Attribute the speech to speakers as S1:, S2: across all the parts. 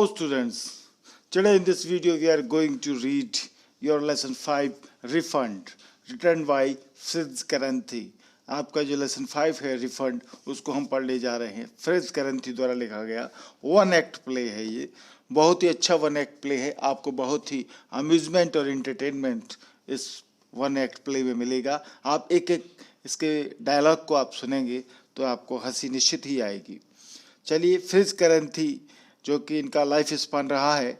S1: students, today in this video we are going to read your lesson 5 refund written by Fritz करंथी। आपका जो lesson 5 है refund उसको हम पढ़ने जा रहे हैं। फ्रिट्ज करंथी द्वारा लिखा गया वन एक्ट प्ले है। ये बहुत ही अच्छा वन एक्ट प्ले है। आपको बहुत ही अम्यूजमेंट और एंटरटेनमेंट इस वन एक्ट प्ले में मिलेगा। आप एक एक इसके डायलॉग को आप सुनेंगे तो आपको हंसी निश्चित ही आएगी। चलिए, फ्रिट्ज करंथी जो कि इनका लाइफ स्पान रहा है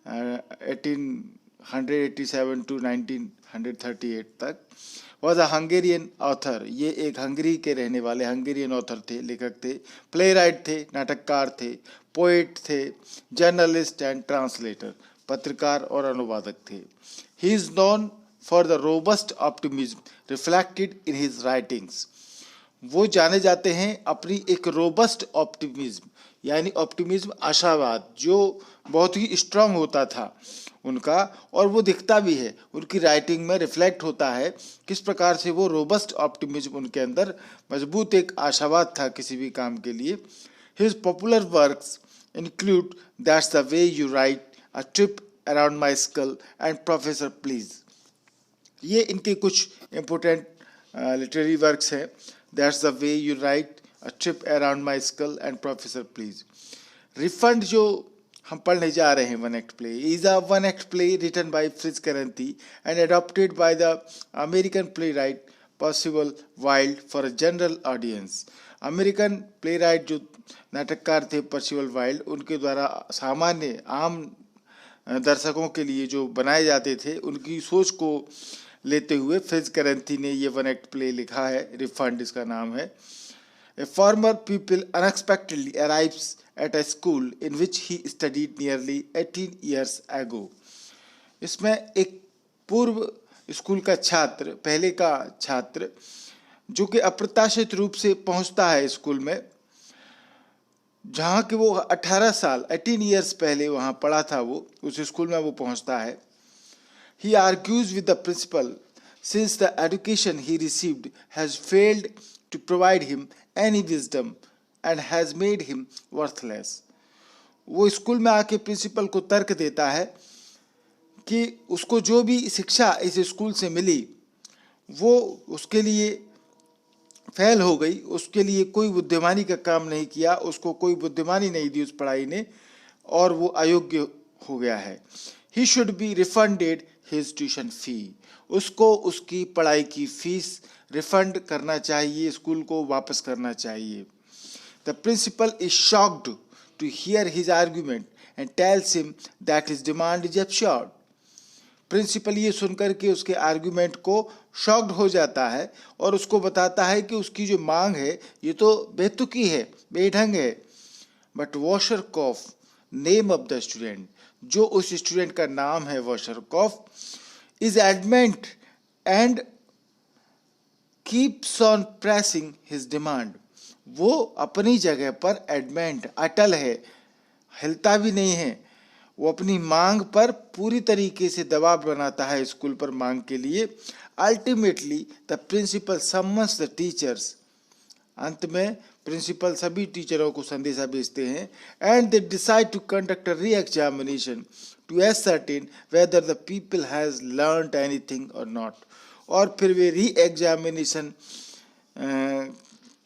S1: 1887 टू 1938 तक, वॉज अ हंगेरियन ऑथर। ये एक हंगरी के रहने वाले हंगेरियन ऑथर थे, लेखक थे, प्ले राइट थे, नाटककार थे, पोएट थे, जर्नलिस्ट एंड ट्रांसलेटर, पत्रकार और अनुवादक थे। He is known for the robust optimism reflected in his writings. वो जाने जाते हैं अपनी एक रोबस्ट ऑप्टिमिज्म, यानी ऑप्टिमिज्म आशावाद जो बहुत ही स्ट्रांग होता था उनका, और वो दिखता भी है उनकी राइटिंग में, रिफ्लेक्ट होता है किस प्रकार से वो रोबस्ट ऑप्टिमिज्म उनके अंदर मजबूत एक आशावाद था किसी भी काम के लिए। His popular works include that's the way you write, a trip around my skull and professor please. ये इनके कुछ इम्पोर्टेंट लिटरेरी वर्क्स हैं। That's the way you write, a trip around my skull and professor please. Refund जो हम पढ़ने जा रहे हैं one act play is a one act play written by Fritz Karinthy and adopted by the American playwright Percival Wilde for a general audience. American play right जो नाटककार थे Percival wild, उनके द्वारा सामान्य आम दर्शकों के लिए जो बनाए जाते थे, उनकी सोच को लेते हुए फ्रिट्ज करंथी ने ये वन एक्ट प्ले लिखा है। रिफंड इसका नाम है। A farmer pupil unexpectedly arrives at a school in which he studied nearly 18 years ago. इसमें एक पूर्व स्कूल का छात्र, पहले का छात्र, जो कि अप्रत्याशित रूप से पहुंचता है स्कूल में, जहां कि वो 18 ईयर्स पहले वहां पढ़ा था। वो उस स्कूल में वो पहुंचता है। He argues with the principal since the education he received has failed to provide him any wisdom and has made him worthless. वो स्कूल में आके प्रिंसिपल को तर्क देता है कि उसको जो भी शिक्षा इस स्कूल से मिली वो उसके लिए फेल हो गई, उसके लिए कोई बुद्धिमानी का काम नहीं किया, उसको कोई बुद्धिमानी नहीं दी उस पढ़ाई ने, और वो अयोग्य हो गया है। He should be refunded his tuition fee. उसको उसकी पढ़ाई की फीस रिफंड करना चाहिए, स्कूल को वापस करना चाहिए। The principal is shocked to hear his argument and tells him that his demand is absurd. Principal ये सुनकर के उसके आर्गुमेंट को शॉक्ड हो जाता है और उसको बताता है कि उसकी जो मांग है ये तो बेतुकी है, बेढंग है। But Wasserkopf, name of the student, जो उस स्टूडेंट का नाम है Wasserkopf, is adamant and keeps on pressing his demand. वो अपनी जगह पर एडमेंट, अटल है, हिलता भी नहीं है। वो अपनी मांग पर पूरी तरीके से दबाव बनाता है स्कूल पर मांग के लिए। Ultimately the principal summons the teachers. अंत में प्रिंसिपल सभी टीचरों को संदेशा भेजते हैं। And they decide to conduct a re examination to ascertain whether the people has learned anything और नॉट। और फिर वे री एग्जामिनेशन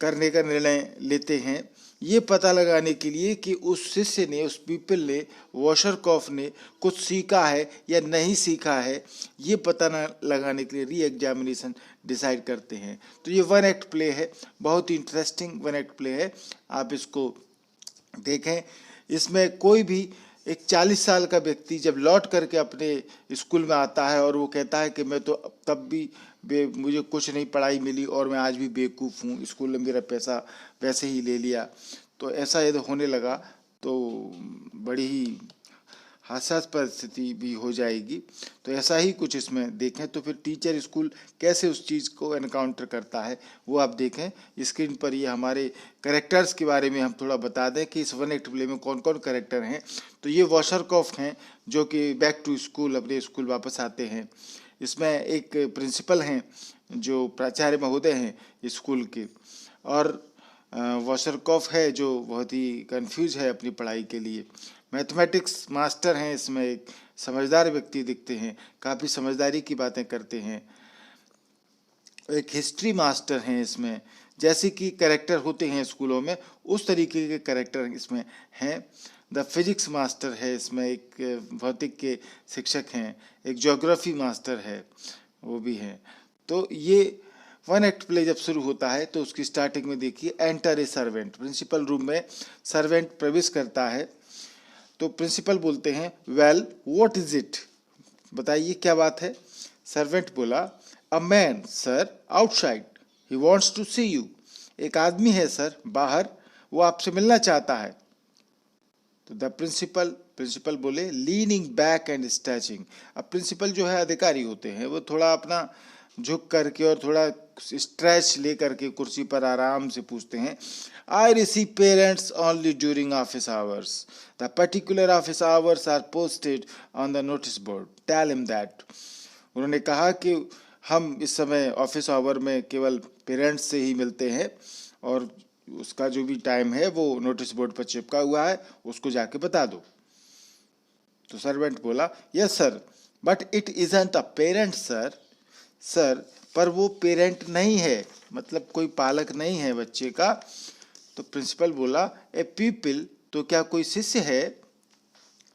S1: करने का निर्णय लेते हैं, ये पता लगाने के लिए कि उस शिष्य ने, उस पीपल ने, वॉशरकॉफ ने कुछ सीखा है या नहीं सीखा है, ये पता लगाने के लिए री एग्जामिनेशन डिसाइड करते हैं। तो ये वन एक्ट प्ले है, बहुत ही इंटरेस्टिंग वन एक्ट प्ले है, आप इसको देखें। इसमें कोई भी एक 40 साल का व्यक्ति जब लौट करके अपने स्कूल में आता है और वो कहता है कि मैं तो तब भी मुझे कुछ नहीं पढ़ाई मिली और मैं आज भी बेवकूफ़ हूँ, स्कूल ने मेरा पैसा वैसे ही ले लिया, तो ऐसा यदि होने लगा तो बड़ी ही हास्यास्पद परिस्थिति भी हो जाएगी। तो ऐसा ही कुछ इसमें देखें। तो फिर टीचर स्कूल कैसे उस चीज़ को एनकाउंटर करता है वो आप देखें। स्क्रीन पर ये हमारे कैरेक्टर्स के बारे में हम थोड़ा बता दें कि इस वन एक्ट प्ले में कौन कौन कैरेक्टर हैं। तो ये वॉशरकॉफ हैं जो कि बैक टू स्कूल, अपने स्कूल वापस आते हैं। इसमें एक प्रिंसिपल हैं जो प्राचार्य महोदय हैं स्कूल के, और वॉशरकॉफ है जो बहुत ही कंफ्यूज है अपनी पढ़ाई के लिए। मैथमेटिक्स मास्टर हैं, इसमें एक समझदार व्यक्ति दिखते हैं, काफ़ी समझदारी की बातें करते हैं। एक हिस्ट्री मास्टर हैं इसमें, जैसे कि कैरेक्टर होते हैं स्कूलों में उस तरीके के कैरेक्टर इसमें हैं। द फिजिक्स मास्टर है इसमें, एक भौतिक के शिक्षक हैं। एक ज्योग्राफी मास्टर है, वो भी हैं। तो ये वन एक्ट प्ले जब शुरू होता है तो उसकी स्टार्टिंग में देखिए, enter a servant. Principal room में सर्वेंट प्रवेश करता है तो प्रिंसिपल बोलते हैं वेल व्हाट इज इट, बताइए क्या बात है। सर्वेंट बोला a man sir outside, he wants to see you. एक आदमी है सर बाहर, वो आपसे मिलना चाहता है। तो द प्रिंसिपल बोले लीनिंग बैक एंड स्ट्रेचिंग। अब प्रिंसिपल जो है अधिकारी होते हैं, वो थोड़ा अपना झुक करके और थोड़ा स्ट्रेच ले करके कुर्सी पर आराम से पूछते हैं I receive parents only during office hours, the particular office hours are posted on the notice board, tell him that. उन्होंने कहा कि हम इस समय ऑफिस आवर में केवल पेरेंट्स से ही मिलते हैं और उसका जो भी टाइम है वो नोटिस बोर्ड पर चिपका हुआ है, उसको जाके बता दो। तो सर्वेंट बोला yes sir but it isn't a parent sir. Sir पर वो पेरेंट नहीं है, मतलब कोई पालक नहीं है बच्चे का। तो प्रिंसिपल बोला ए पीपल, तो क्या कोई शिष्य है।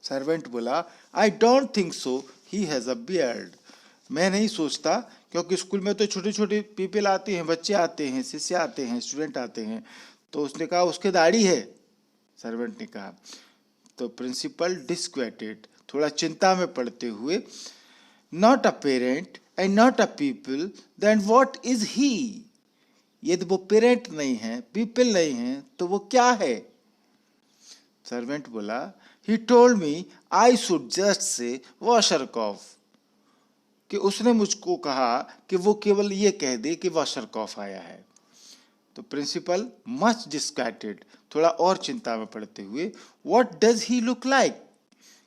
S1: सर्वेंट बोला I don't think so, he has a beard. मैं नहीं सोचता, क्योंकि स्कूल में तो छोटे छोटे पीपल आते हैं, बच्चे आते हैं, शिष्य आते हैं, स्टूडेंट आते हैं। तो उसने कहा उसके दाढ़ी है, सर्वेंट ने कहा। तो प्रिंसिपल डिस्क्वेटेड, थोड़ा चिंता में पड़ते हुए, not a parent and not a people then what is he. यदि वो पेरेंट नहीं है, पीपल नहीं है, तो वो क्या है। सर्वेंट बोला he told me I should just say Wasserkopf, कि उसने मुझको कहा कि वो केवल ये कह दे कि वॉशरकॉफ आया है। तो प्रिंसिपल मच डिस्क्वाइटेड, थोड़ा और चिंता में पड़ते हुए, what does he look like,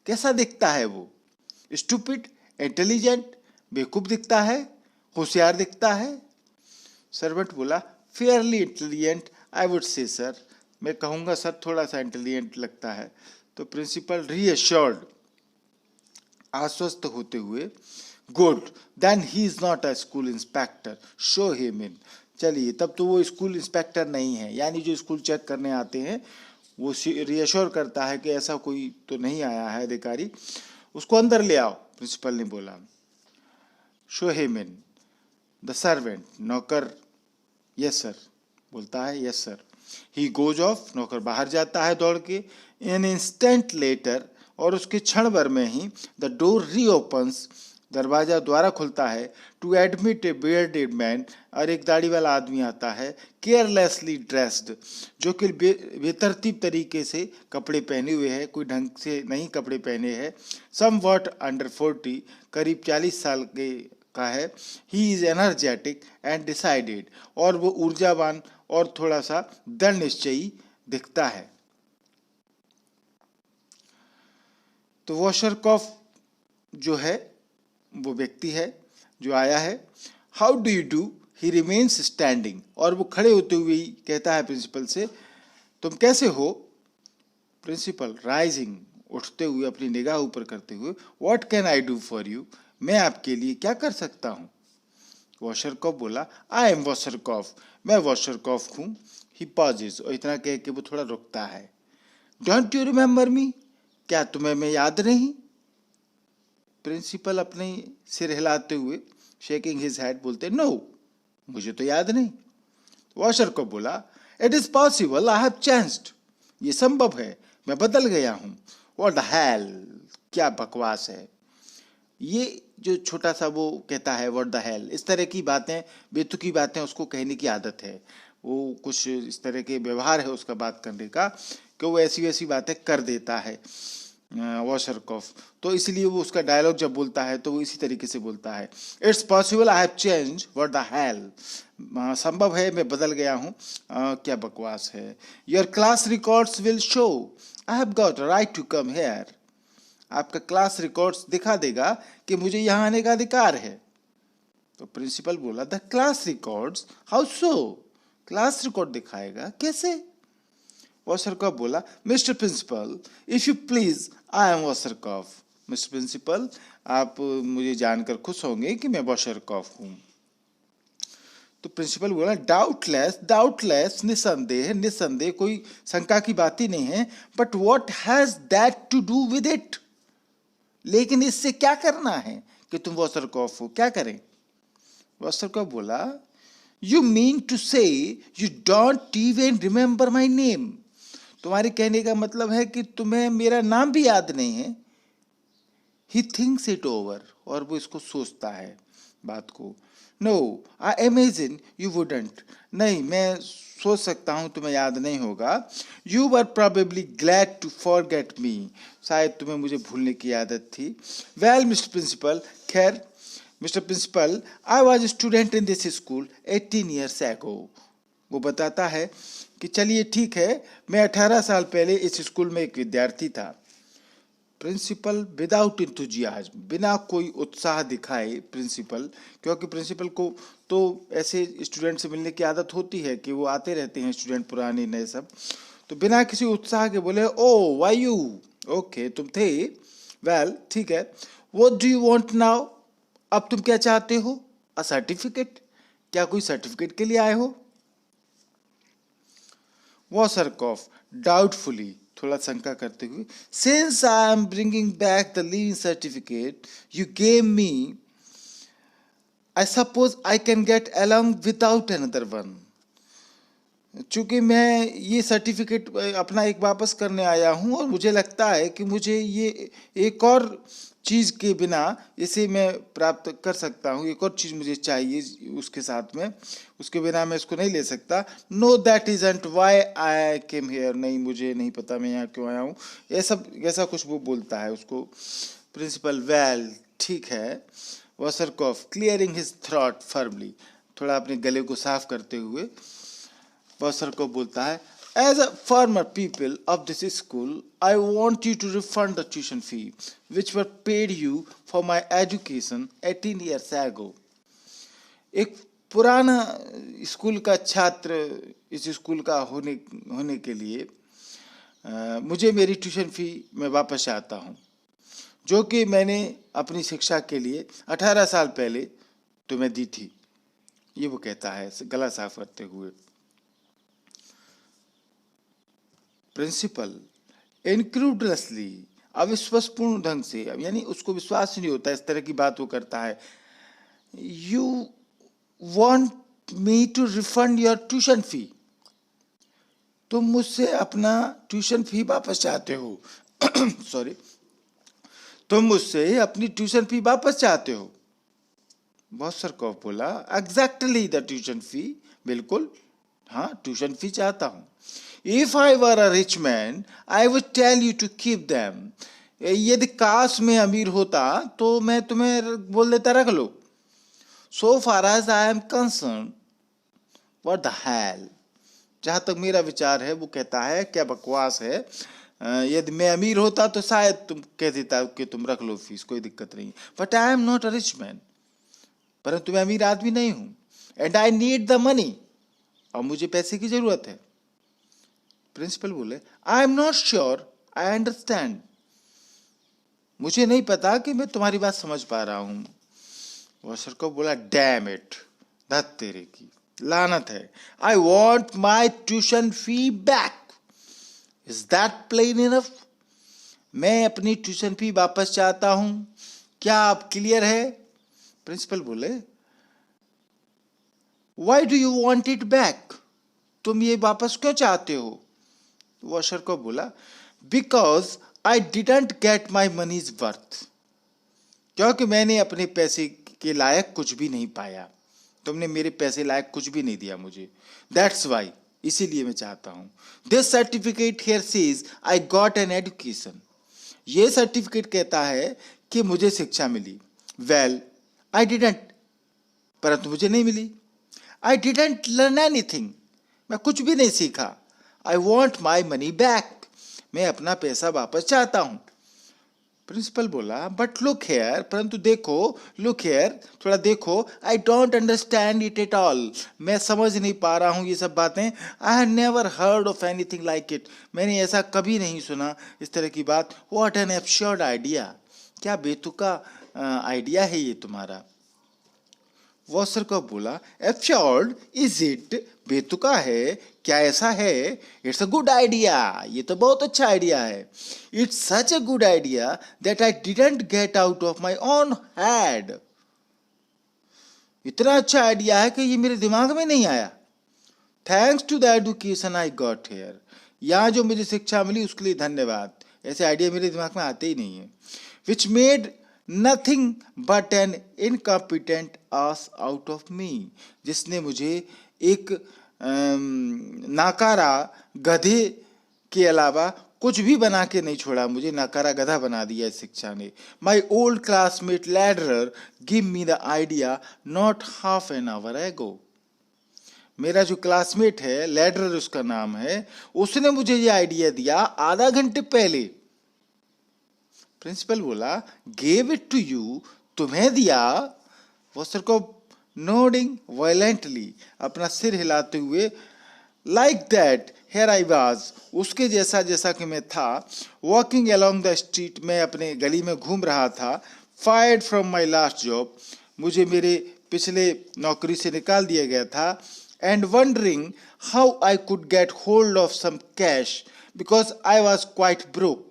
S1: कैसा दिखता है वो। स्टूपिड, इंटेलिजेंट, बेवकूफ दिखता है, होशियार दिखता है। सर्वेंट बोला Fairlie intelligent I would say sir, मैं कहूँगा सर थोड़ा सा इंटेलिजेंट लगता है। तो प्रिंसिपल रीअश्योर्ड, आश्वस्त होते हुए, good then he is not a school inspector, show him in. चलिए तब तो वो स्कूल इंस्पेक्टर नहीं है, यानी जो स्कूल चेक करने आते हैं, वो रियश्योर करता है कि ऐसा कोई तो नहीं आया है अधिकारी, उसको अंदर ले आओ। प्रिंसिपल ने बोला show him in. The servant, नौकर यस सर बोलता है, yes sir. He goes off, नौकर बाहर जाता है दौड़ के। इन इंस्टेंट लेटर, और उसके क्षण भर में ही, द डोर रीओपन्स, दरवाजा द्वारा खुलता है। To admit a bearded man, और एक दाढ़ी वाला आदमी आता है। केयरलेसली ड्रेस्ड, जो कि बेतरतीब तरीके से कपड़े पहने हुए है, कोई ढंग से नहीं कपड़े पहने हैं। सम वॉट अंडर 40, करीब 40 साल के का है। He is energetic and decided, और वो ऊर्जावान और थोड़ा सा दृढ़ निश्चयी दिखता है। तो वॉशरकॉफ जो है वो व्यक्ति है जो आया है। How do you do, he remains standing, और वो खड़े होते हुए ही कहता है प्रिंसिपल से तुम कैसे हो। प्रिंसिपल राइजिंग, उठते हुए अपनी निगाह ऊपर करते हुए, what can I do for you, मैं आपके लिए क्या कर सकता हूँ। वॉशरकॉफ बोला आई एम वॉशरकॉफ, मैं वॉशरकॉफ हूँ। ही पॉजेज, और इतना कह के वो थोड़ा रुकता है। डोंट यू रिमेंबर मी, क्या तुम्हें मैं याद नहीं। प्रिंसिपल अपने सिर हिलाते हुए, शेकिंग हिज हेड, बोलते नो, मुझे तो याद नहीं। वॉशरकॉफ बोला it is possible I have changed, ये संभव है मैं बदल गया हूँ। व्हाट द हेल, क्या बकवास है। ये जो छोटा सा वो कहता है व्हाट द हेल, इस तरह की बातें, बेतुकी बातें उसको कहने की आदत है। वो कुछ इस तरह के व्यवहार है उसका बात करने का, कि वो ऐसी वैसी बातें कर देता है वॉशरकॉफ। तो इसलिए वो उसका डायलॉग जब बोलता है तो वो इसी तरीके से बोलता है, it's possible I have change, what the hell, संभव है मैं बदल गया हूँ, क्या बकवास है। Your class records will show I have got right to come here, आपका क्लास रिकॉर्ड्स दिखा देगा कि मुझे यहाँ आने का अधिकार है। तो प्रिंसिपल बोला the class records, how so, class record दिखाएगा कैसे। वॉशरकॉफ बोला, mister principal if you please I am Wasserkopf. Mister principal, आप मुझे जानकर खुश होंगे कि मैं वॉशरकॉफ हूँ। तो प्रिंसिपल बोला, डाउटलेस डाउटलेस, निसंदेह निसंदेह, कोई शंका की बात ही नहीं है, but what has that to do with it, लेकिन इससे क्या करना है कि तुम वॉशरकॉफ हो, क्या करें? वॉशरकॉफ बोला, यू मीन टू से you don't even remember my name, तुम्हारे कहने का मतलब है कि तुम्हें मेरा नाम भी याद नहीं है। ही थिंक्स इट ओवर, और वो इसको सोचता है बात को। No I imagine you wouldn't, नहीं मैं सोच सकता हूँ तुम्हें याद नहीं होगा। You were probably glad to forget me, शायद तुम्हें मुझे भूलने की आदत थी। वेल मिस्टर प्रिंसिपल, खैर mister principal, I was student in this school 18 years ago। वो बताता है कि चलिए ठीक है, मैं 18 साल पहले इस स्कूल में एक विद्यार्थी था। प्रिंसिपल विदाउट इंथुजियाज्म, बिना कोई उत्साह दिखाए प्रिंसिपल, क्योंकि प्रिंसिपल को तो ऐसे स्टूडेंट से मिलने की आदत होती है कि वो आते रहते हैं स्टूडेंट, पुराने नए सब, तो बिना किसी उत्साह के बोले, ओ वाई यू, ओके तुम थे, वेल ठीक है, what do you want now, अब तुम क्या चाहते हो? अ सर्टिफिकेट, क्या कोई सर्टिफिकेट के लिए आए हो? वॉशरकॉफ डाउटफुली, थोड़ा शंका करते हुए, since I am bringing back the leaving certificate you gave me, I suppose I can get along without another one. चूंकि मैं ये सर्टिफिकेट अपना एक वापस करने आया हूँ और मुझे लगता है कि मुझे ये एक और चीज़ के बिना इसे मैं प्राप्त कर सकता हूँ, एक और चीज़ मुझे चाहिए उसके साथ में, उसके बिना मैं इसको नहीं ले सकता। No that isn't why I came here, नहीं मुझे नहीं पता मैं यहाँ क्यों आया हूँ, ऐसा कुछ वो बोलता है उसको प्रिंसिपल। वेल ठीक है, वॉशरकॉफ क्लियरिंग हिज थ्रॉट फर्मली, थोड़ा अपने गले को साफ करते हुए वॉशरकॉफ बोलता है, as a former pupil of this school, I want you to refund the tuition fee which were paid you for my education 18 years ago। एक पुराना स्कूल का छात्र इस स्कूल का होने के लिए मुझे मेरी ट्यूशन फी मैं वापस चाहता हूँ, जो कि मैंने अपनी शिक्षा के लिए 18 साल पहले तुम्हें दी थी। ये वो कहता है गला साफ करते हुए। प्रिंसिपल इनक्रूडसली, अविश्वासपूर्ण ढंग से, यानी उसको विश्वास नहीं होता इस तरह की बात वो करता है, you want me to refund your tuition fee, तुम मुझसे अपना ट्यूशन फी वापस चाहते हो सॉरी, तुम मुझसे अपनी ट्यूशन फी वापस चाहते हो। वॉशरकॉफ बोला, एग्जैक्टली द ट्यूशन फी, बिल्कुल हाँ ट्यूशन फी चाहता हूँ। If I were a rich man, I would tell you to keep them। यदि काश मैं अमीर होता तो मैं तुम्हें बोल देता रख लो। So far as I am concerned, what the hell, जहाँ तक मेरा विचार है वो कहता है क्या बकवास है, यदि मैं अमीर होता तो शायद तुम कह देता कि तुम रख लो फीस, कोई दिक्कत नहीं। But I am not a rich man, परंतु मैं अमीर आदमी नहीं हूँ। And I need the money, और मुझे पैसे की जरूरत है। प्रिंसिपल बोले, I am not sure I understand, मुझे नहीं पता कि मैं तुम्हारी बात समझ पा रहा हूं। वॉशरकॉफ बोला, डैम इट, धत तेरे की लानत है, I want my tuition fee back, is that plain enough, मैं अपनी ट्यूशन फी वापस चाहता हूं, क्या आप क्लियर है? प्रिंसिपल बोले, why do you want it back, तुम ये वापस क्यों चाहते हो? वॉशरकॉफ बोला, because I didn't get my money's worth, क्योंकि मैंने अपने पैसे के लायक कुछ भी नहीं पाया, तुमने मेरे पैसे लायक कुछ भी नहीं दिया मुझे, दैट्स वाई, इसीलिए मैं चाहता हूं। This certificate here says I got an education, ये सर्टिफिकेट कहता है कि मुझे शिक्षा मिली। वेल आई डिडंट, परंतु मुझे नहीं मिली। आई डिडंट लर्न एनीथिंग, मैं कुछ भी नहीं सीखा। आई वॉन्ट माई मनी बैक, मैं अपना पैसा वापस चाहता हूं। प्रिंसिपल बोला, बट लुक हेयर, परंतु देखो, लुक हेयर, थोड़ा देखो, I don't understand it at all, मैं समझ नहीं पा रहा हूँ ये सब बातें। आई have never heard of anything like it, मैंने ऐसा कभी नहीं सुना इस तरह की बात। व्हाट एन एब्सर्ड आइडिया, क्या बेतुका आइडिया है ये तुम्हारा। वॉसर को बोला, एब्सर्ड इज इट, बेतुका है क्या, ऐसा है। इट्स अ गुड आइडिया, ये तो बहुत अच्छा आइडिया है। It's such a good idea that I didn't get out of my own head, इतना अच्छा आइडिया है कि ये मेरे दिमाग में नहीं आया। Thanks to the education I got here, यहाँ जो मुझे शिक्षा मिली उसके लिए धन्यवाद, ऐसे आइडिया मेरे दिमाग में आते ही नहीं है। Which made nothing but an incompetent ass out of me, जिसने मुझे एक नाकारा गधे के अलावा कुछ भी बना के नहीं छोड़ा, मुझे नाकारा गधा बना दिया इस शिक्षा ने। My old classmate Lederer give me the idea not half an hour ago, मेरा जो क्लासमेट है लैडरर उसका नाम है, उसने मुझे ये आइडिया दिया आधा घंटे पहले। प्रिंसिपल बोला, गेव इट टू यू, तुम्हें दिया। वॉसर को नोडिंग वायलेंटली, अपना सिर हिलाते हुए, like that here I was, उसके जैसा जैसा कि मैं था। वॉकिंग अलोंग द स्ट्रीट, मैं अपने गली में घूम रहा था। Fired from my last job, मुझे मेरे पिछले नौकरी से निकाल दिया गया था। And wondering how I could get hold of some cash because I was quite broke,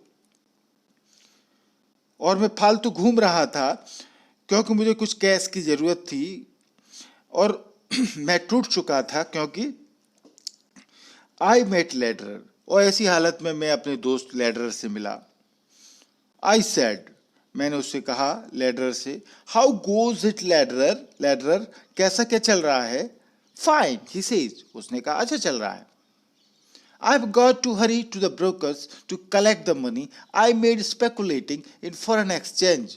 S1: और मैं फालतू घूम रहा था क्योंकि मुझे कुछ कैश की ज़रूरत थी और मैं टूट चुका था क्योंकि आई मेट लैडरर, और ऐसी हालत में मैं अपने दोस्त लैडरर से मिला। आई सेड, मैंने उससे कहा लैडरर से, हाउ गोज इट लैडरर, लैडरर कैसा क्या चल रहा है। फाइन ही सेज, उसने कहा अच्छा चल रहा है। I've got to hurry to the brokers to collect the money I made speculating in foreign exchange.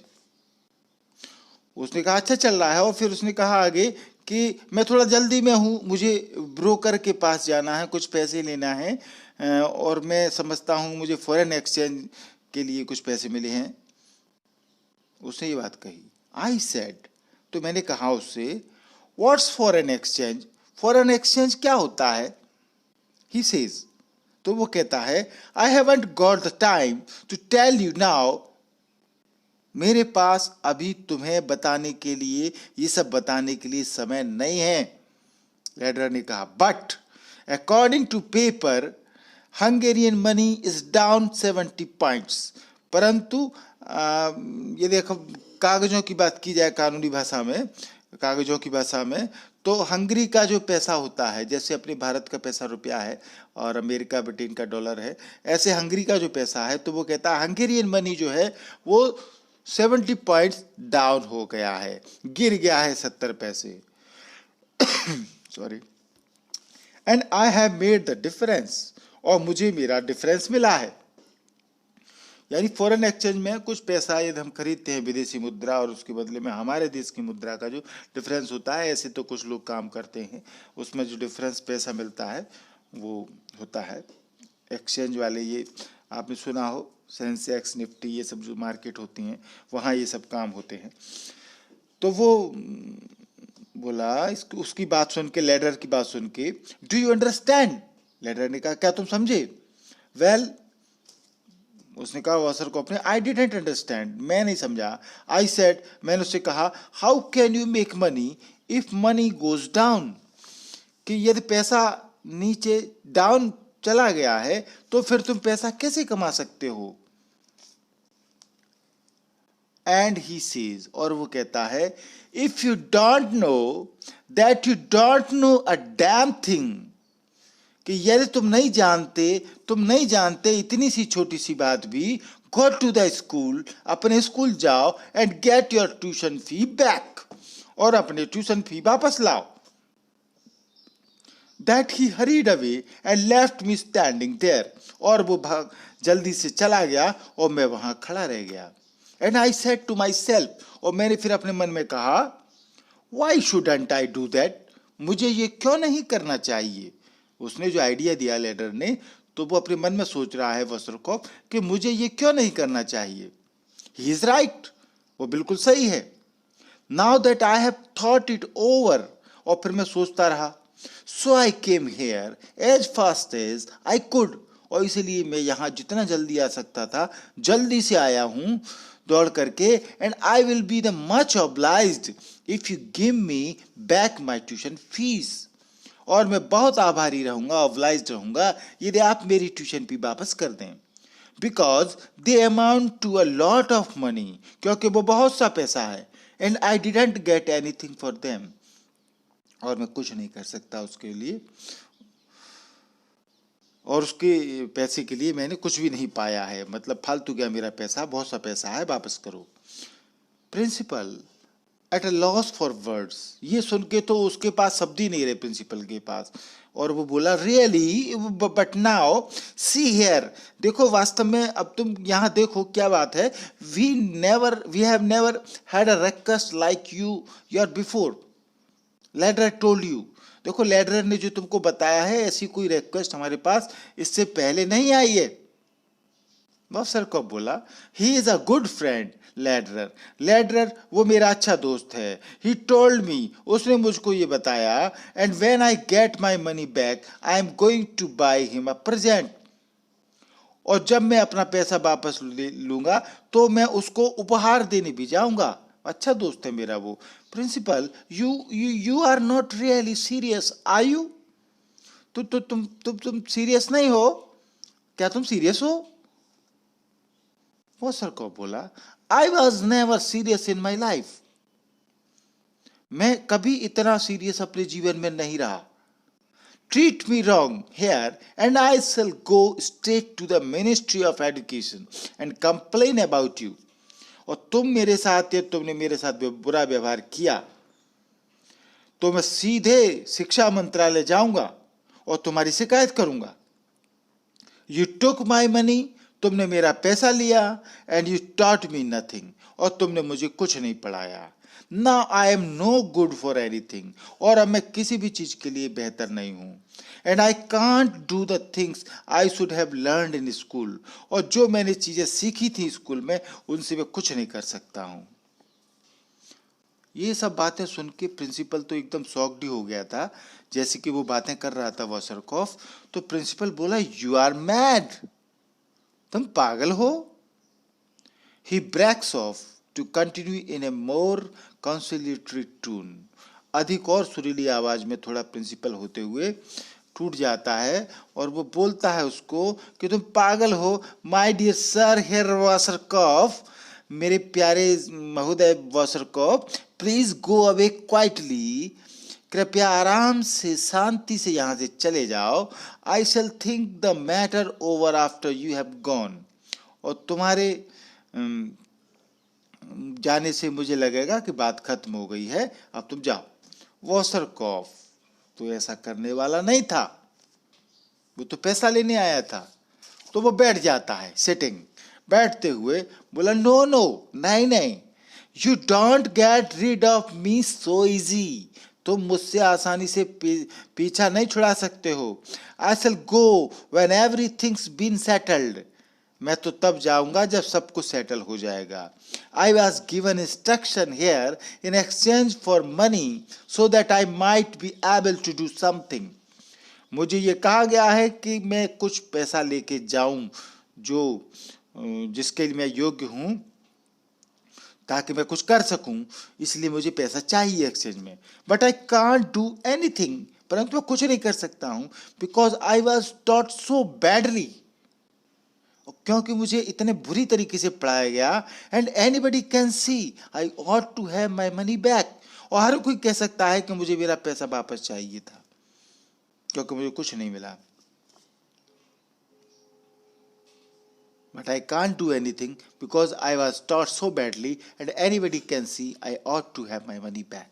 S1: उसने कहा अच्छा चल रहा है, और फिर उसने कहा आगे कि मैं थोड़ा जल्दी में हूँ, मुझे ब्रोकर के पास जाना है, कुछ पैसे लेना है, और मैं समझता हूँ मुझे फॉरेन एक्सचेंज के लिए कुछ पैसे मिले हैं। उसने ये बात कही। आई सेड, तो मैंने कहा उससे, what's foreign exchange, foreign exchange क्या होता है। ही सेज, तो वो कहता है, I haven't got the time to tell you now, मेरे पास अभी तुम्हें बताने के लिए, ये सब बताने के लिए समय नहीं है। लैडरर ने कहा, but according to paper Hungarian money is down 70 points, परंतु ये देखो, कागजों की बात की जाए कानूनी भाषा में, कागजों की भाषा में, तो हंगरी का जो पैसा होता है, जैसे अपने भारत का पैसा रुपया है और अमेरिका ब्रिटेन का डॉलर है, ऐसे हंगरी का जो पैसा है, तो वो कहता है हंगेरियन मनी जो है वो 70 पॉइंट्स डाउन हो गया है, गिर गया है 70 पैसे। Sorry, and I have made the difference, और मुझे मेरा डिफरेंस मिला है। यानी फॉरेन एक्सचेंज में कुछ पैसा यदि हम खरीदते हैं विदेशी मुद्रा, और उसके बदले में हमारे देश की मुद्रा का जो डिफरेंस होता है, ऐसे तो कुछ लोग काम करते हैं, उसमें जो डिफरेंस पैसा मिलता है वो होता है एक्सचेंज वाले। ये आपने सुना हो, सेंसेक्स निफ्टी ये सब जो मार्केट होती हैं वहाँ ये सब काम होते हैं। तो वो बोला, उसकी बात सुन के, लैडरर की बात सुन के, डू यू अंडरस्टैंड, लैडरर ने कहा क्या तुम समझे। वेल, उसने कहा वॉसर को अपने, आई डिडंट अंडरस्टैंड, मैं नहीं समझा। आई सेड, मैंने उससे कहा, how can you make money if money goes down, कि यदि पैसा नीचे डाउन चला गया है तो फिर तुम पैसा कैसे कमा सकते हो। एंड ही सेज, और वो कहता है, if you don't know that you don't know a damn thing, कि यदि तुम नहीं जानते इतनी सी छोटी सी बात भी, गो टू द स्कूल, अपने स्कूल जाओ, and get your tuition fee back, और अपने ट्यूशन फी वापस लाओ। That he hurried away and left me standing there, और वो भाग जल्दी से चला गया और मैं वहां खड़ा रह गया। And I said to myself, और मैंने फिर अपने मन में कहा, why shouldn't I do that, मुझे ये क्यों नहीं करना चाहिए। उसने जो आइडिया दिया लैडरर ने, तो वो अपने मन में सोच रहा है वॉसरकॉफ कि मुझे ये क्यों नहीं करना चाहिए। ही इज राइट, वो बिल्कुल सही है। Now that I have thought it over, और फिर मैं सोचता रहा, so I came here as fast as I could, और इसीलिए मैं यहाँ जितना जल्दी आ सकता था जल्दी से आया हूँ दौड़ करके। And I will be the much obliged if you give me back my tuition fees, और मैं बहुत आभारी रहूंगा, ऑब्लाइज्ड रहूंगा यदि आप मेरी ट्यूशन फी वापस कर दें। Because they amount to a lot of money, क्योंकि वो बहुत सा पैसा है। And I didn't get anything for them, और मैं कुछ नहीं कर सकता उसके लिए, और उसके पैसे के लिए मैंने कुछ भी नहीं पाया है, मतलब फालतू गया मेरा पैसा, बहुत सा पैसा है, वापस करो। Principal at a loss for words, ये सुन के तो उसके पास शब्द ही नहीं रहे प्रिंसिपल के पास, और वो बोला really but now see here, देखो वास्तव में अब तुम यहाँ देखो क्या बात है। We have never had a request like you your before, Leder told you, देखो लेडर ने जो तुमको बताया है ऐसी कोई रिक्वेस्ट हमारे पास इससे पहले नहीं आई है। बॉक्सर को बोला he is a good friend Lederer, Lederer वो मेरा अच्छा दोस्त है। ही टोल्ड मी, उसने मुझको ये बताया, and when I get my money back I am going to buy him a present, और जब मैं अपना पैसा वापस लूंगा तो मैं उसको उपहार देने भी जाऊंगा। अच्छा दोस्त है मेरा वो। Principal you are not really serious are you, तुम सीरियस नहीं हो क्या, तुम सीरियस हो? वो सर को बोला I was never serious in my life, मैं कभी इतना सीरियस अपने जीवन में नहीं रहा। Treat me wrong here and I shall go straight to the ministry of education and complain about you, और तुम मेरे साथ या तुमने मेरे साथ बुरा व्यवहार किया तो मैं सीधे शिक्षा मंत्रालय जाऊंगा और तुम्हारी शिकायत करूंगा। यू टुक माई मनी, तुमने मेरा पैसा लिया, and you taught me nothing, और तुमने मुझे कुछ नहीं पढ़ाया। Now I am no good for anything, और अब मैं किसी भी चीज के लिए बेहतर नहीं हूं। And I can't do the things I should have learned in school, और जो मैंने चीजें सीखी थी स्कूल में उनसे मैं कुछ नहीं कर सकता हूं। ये सब बातें सुन के प्रिंसिपल तो एकदम शॉक्ड ही हो गया था, जैसे कि वो बातें कर रहा था वॉसरकॉफ। तो प्रिंसिपल बोला यू आर मैड, तुम पागल हो। He breaks off to continue in a more conciliatory tone, अधिक और सुरीली आवाज में थोड़ा प्रिंसिपल होते हुए टूट जाता है, और वो बोलता है उसको कि तुम पागल हो। My dear sir here Wasserkopf, मेरे प्यारे महोदय Wasserkopf, please go away quietly, कृपया आराम से शांति से यहाँ से चले जाओ। I shall think the matter over after you have gone, और तुम्हारे जाने से मुझे लगेगा कि बात खत्म हो गई है, अब तुम जाओ। वॉसरकॉफ तो ऐसा करने वाला नहीं था, वो तो पैसा लेने आया था। तो वो बैठ जाता है सिटिंग, बैठते हुए बोला नो नो, नहीं नहीं, you don't get rid of me so easy, तुम मुझसे आसानी से पीछा नहीं छुड़ा सकते हो। I shall go when everything's been settled, मैं तो तब जाऊंगा जब सब कुछ सेटल हो जाएगा। I was given instruction here in exchange for money so that I might be able to do something, मुझे ये कहा गया है कि मैं कुछ पैसा लेके जाऊं जो जिसके लिए मैं योग्य हूं, ताकि मैं कुछ कर सकूं, इसलिए मुझे पैसा चाहिए एक्सचेंज में। But I can't do anything, परंतु मैं कुछ नहीं कर सकता हूं, because I was taught so badly, क्योंकि मुझे इतने बुरी तरीके से पढ़ाया गया। And anybody can see I ought to have my money back, और हर कोई कह सकता है कि मुझे मेरा पैसा वापस चाहिए था, क्योंकि मुझे कुछ नहीं मिला। But I can't do anything because I was taught so badly and anybody can see I ought to have my money back.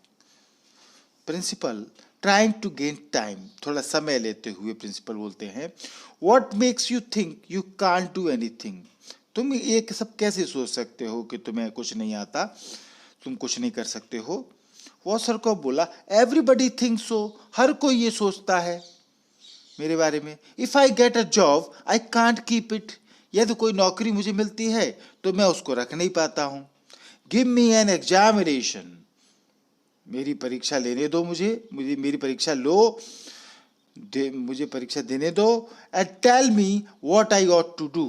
S1: Principal trying to gain time, थोड़ा समय लेते हुए प्रिंसिपल बोलते हैं What makes you think you can't do anything? तुम ये सब कैसे सोच सकते हो कि तुम्हें कुछ नहीं आता, तुम कुछ नहीं कर सकते हो? वो सर को बोला Everybody thinks so, हर कोई ये सोचता है मेरे बारे में। If I get a job, I can't keep it. यदि कोई नौकरी मुझे मिलती है तो मैं उसको रख नहीं पाता हूं। गिव मी एन एग्जामिनेशन, मेरी परीक्षा लेने दो, मुझे मेरी परीक्षा लो, मुझे परीक्षा देने दो। And tell me what I ought to do,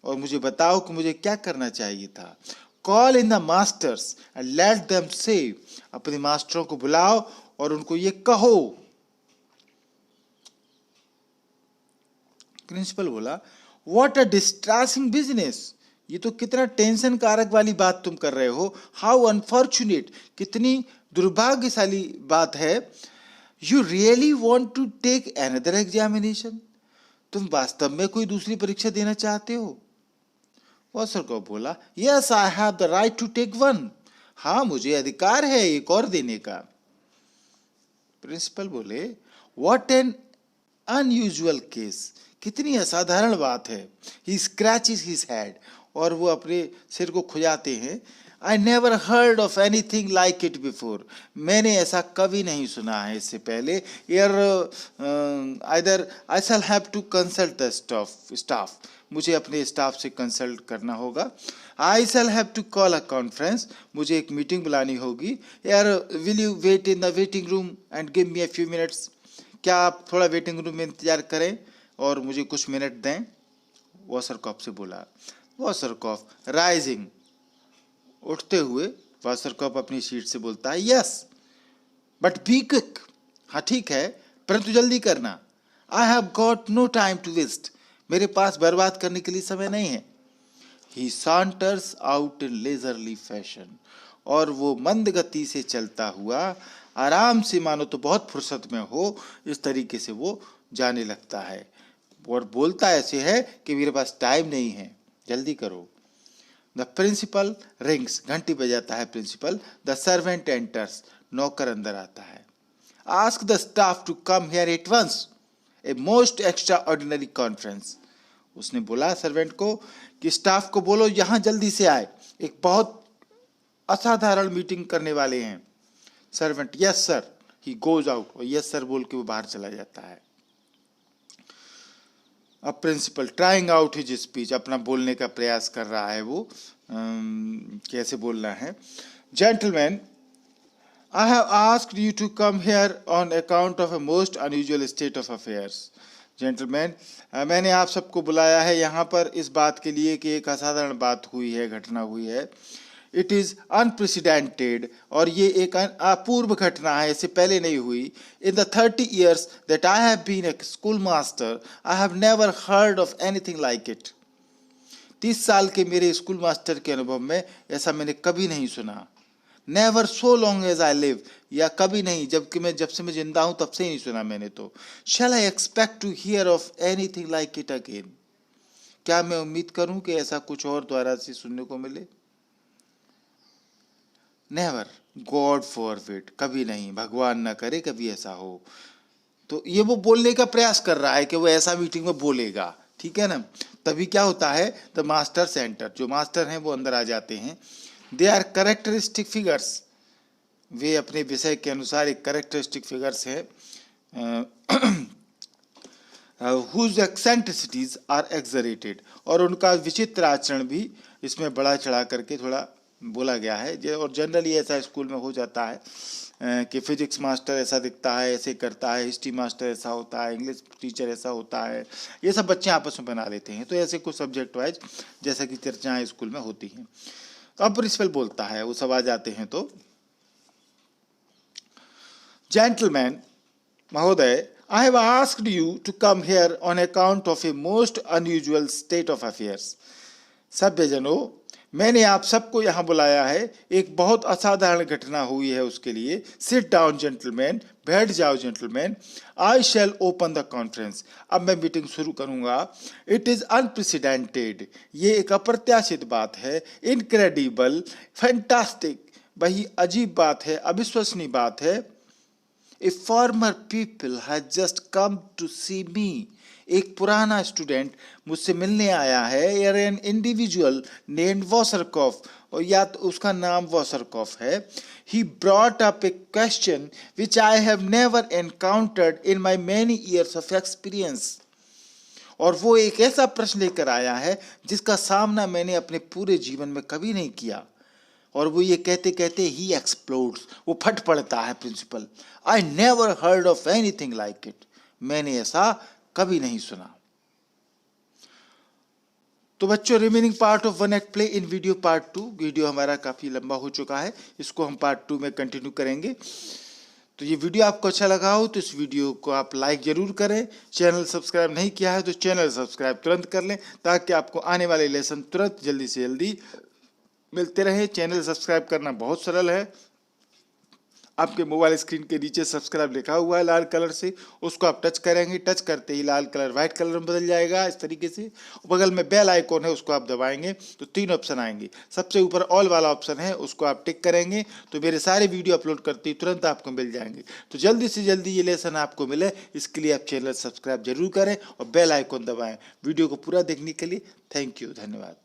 S1: और मुझे बताओ कि मुझे क्या करना चाहिए था। Call in the masters and let them say, अपने मास्टरों को बुलाओ और उनको ये कहो। प्रिंसिपल बोला, व्हाट अ डिस्ट्रेसिंग बिजनेस, ये तो कितना टेंशन कारक वाली बात तुम कर रहे हो। हाउ अनफॉर्चुनेट, कितनी दुर्भाग्यशाली बात है। You really want to take another examination, तुम वास्तव में कोई दूसरी परीक्षा देना चाहते हो। वॉसर को बोला, yes I have the right to take one, हाँ मुझे अधिकार है एक और देने का। प्रिंसिपल बोले, व्हाट एन अनयूजुअल केस, कितनी असाधारण बात है। ही स्क्रैचेस हिज हेड, और वो अपने सिर को खुजाते हैं। I never heard of anything like it before, मैंने ऐसा कभी नहीं सुना है इससे पहले। यार either I shall have to consult the staff, मुझे अपने स्टाफ से कंसल्ट करना होगा। I shall have to call a conference, मुझे एक मीटिंग बुलानी होगी। यार will you wait in the waiting room and give me a few minutes, क्या आप थोड़ा वेटिंग रूम में इंतजार करें और मुझे कुछ मिनट दें। वॉसरकॉफ से बोला। वॉसरकॉफ राइजिंग, उठते हुए वॉसरकॉफ अपनी सीट से बोलता है, यस बट बी क्विक, हाँ ठीक है परंतु जल्दी करना। I have got no time to waste, मेरे पास बर्बाद करने के लिए समय नहीं है। He saunters out in leisurely fashion, और वो मंद गति से चलता हुआ आराम से, मानो तो बहुत फुर्सत में हो, इस तरीके से वो जाने लगता है। और बोलता ऐसे है कि मेरे पास टाइम नहीं है, जल्दी करो। द प्रिंसिपल रिंग्स, घंटी बजाता है प्रिंसिपल। द सर्वेंट एंटर्स, नौकर अंदर आता है। Ask the staff to come here at once, a most extraordinary conference, उसने बोला सर्वेंट को कि स्टाफ को बोलो यहां जल्दी से आए, एक बहुत असाधारण मीटिंग करने वाले हैं। Servant, yes sir. He goes out, और यस सर बोल के वो बाहर चला जाता है। अब principal trying out his speech, अपना बोलने का प्रयास कर रहा है वो, कैसे बोलना है। Gentleman, I have asked you to come here on account of a most unusual state of affairs. Gentleman, मैंने आप सबको बुलाया है यहाँ पर इस बात के लिए कि एक असाधारण बात हुई है, घटना हुई है। इट इज़ अनप्रेसिडेंटेड, और ये एक अपूर्व घटना है, इससे पहले नहीं हुई। In the 30 years that I have been a school master, I have never heard of anything like it. 30 साल के मेरे स्कूल मास्टर के अनुभव में ऐसा मैंने कभी नहीं सुना। Never so long as I live, या कभी नहीं, जब से मैं जिंदा हूं तब से ही नहीं सुना मैंने तो। Shall I expect to hear of anything like it again, क्या मैं उम्मीद करूं कि ऐसा कुछ और दोबारा से सुनने को मिले। नेवर, गॉड फॉरबिड, कभी नहीं, भगवान ना करे कभी ऐसा हो। तो ये वो बोलने का प्रयास कर रहा है कि वो ऐसा मीटिंग में बोलेगा, ठीक है ना। तभी क्या होता है, द मास्टर सेंटर, जो मास्टर हैं वो अंदर आ जाते हैं। दे आर करेक्टरिस्टिक फिगर्स, वे अपने विषय के अनुसार एक करेक्टरिस्टिक फिगर्स हैं। whose eccentricities are exaggerated, और उनका विचित्र आचरण भी इसमें बड़ा चढ़ा करके थोड़ा बोला गया है। और जनरली ऐसा स्कूल में हो जाता है कि फिजिक्स मास्टर ऐसा दिखता है, ऐसे करता है, हिस्ट्री मास्टर ऐसा होता है, इंग्लिश टीचर ऐसा होता है, ये सब बच्चे आपस में बना लेते हैं। तो ऐसे कुछ सब्जेक्ट वाइज जैसा कि चर्चाएं स्कूल में होती हैं। तो अब प्रिंसिपल बोलता है, वो सब आ जाते हैं। तो जेंटलमैन, महोदय, I have asked you to come here on account of a most unusual state of affairs. सभ्यजनों, मैंने आप सबको यहाँ बुलाया है, एक बहुत असाधारण घटना हुई है उसके लिए। Sit down gentlemen, बैठ जाओ gentleman. I shall open the conference, अब मैं मीटिंग शुरू करूँगा। It is unprecedented, ये एक अप्रत्याशित बात है। Incredible, fantastic, वही अजीब बात है, अविश्वसनीय बात है। A former pupil has just come to see me, एक पुराना स्टूडेंट मुझसे मिलने आया है। यार एन इंडिविजुअल नेम्ड वॉसरकॉफ, और या तो उसका नाम वॉसरकॉफ है। He brought up a question which I have never encountered in my many years of experience, और वो एक ऐसा प्रश्न लेकर आया है जिसका सामना मैंने अपने पूरे जीवन में कभी नहीं किया। और वो ये कहते कहते ही एक्सप्लोड्स, वो फट पड़ता है principal. I never heard of anything like it, मैंने ऐसा कभी नहीं सुना। तो बच्चों, remaining part of one act play in video part 2, video हमारा काफ़ी लंबा हो चुका है, इसको हम पार्ट 2 में कंटिन्यू करेंगे। तो ये वीडियो आपको अच्छा लगा हो तो इस वीडियो को आप लाइक जरूर करें। चैनल सब्सक्राइब नहीं किया है तो चैनल सब्सक्राइब तुरंत कर लें, ताकि आपको आने वाले लेसन तुरंत जल्दी से जल्दी मिलते रहे। चैनल सब्सक्राइब करना बहुत सरल है, आपके मोबाइल स्क्रीन के नीचे सब्सक्राइब लिखा हुआ है लाल कलर से, उसको आप टच करेंगे, टच करते ही लाल कलर व्हाइट कलर में बदल जाएगा इस तरीके से। बगल में बेल आइकॉन है, उसको आप दबाएंगे तो 3 ऑप्शन आएंगे। सबसे ऊपर ऑल वाला ऑप्शन है, उसको आप टिक करेंगे तो मेरे सारे वीडियो अपलोड करते ही तुरंत आपको मिल जाएंगे। तो जल्दी से जल्दी ये लेसन आपको मिले, इसके लिए आप चैनल सब्सक्राइब जरूर करें और बेल आइकॉन दबाएं। वीडियो को पूरा देखने के लिए थैंक यू, धन्यवाद।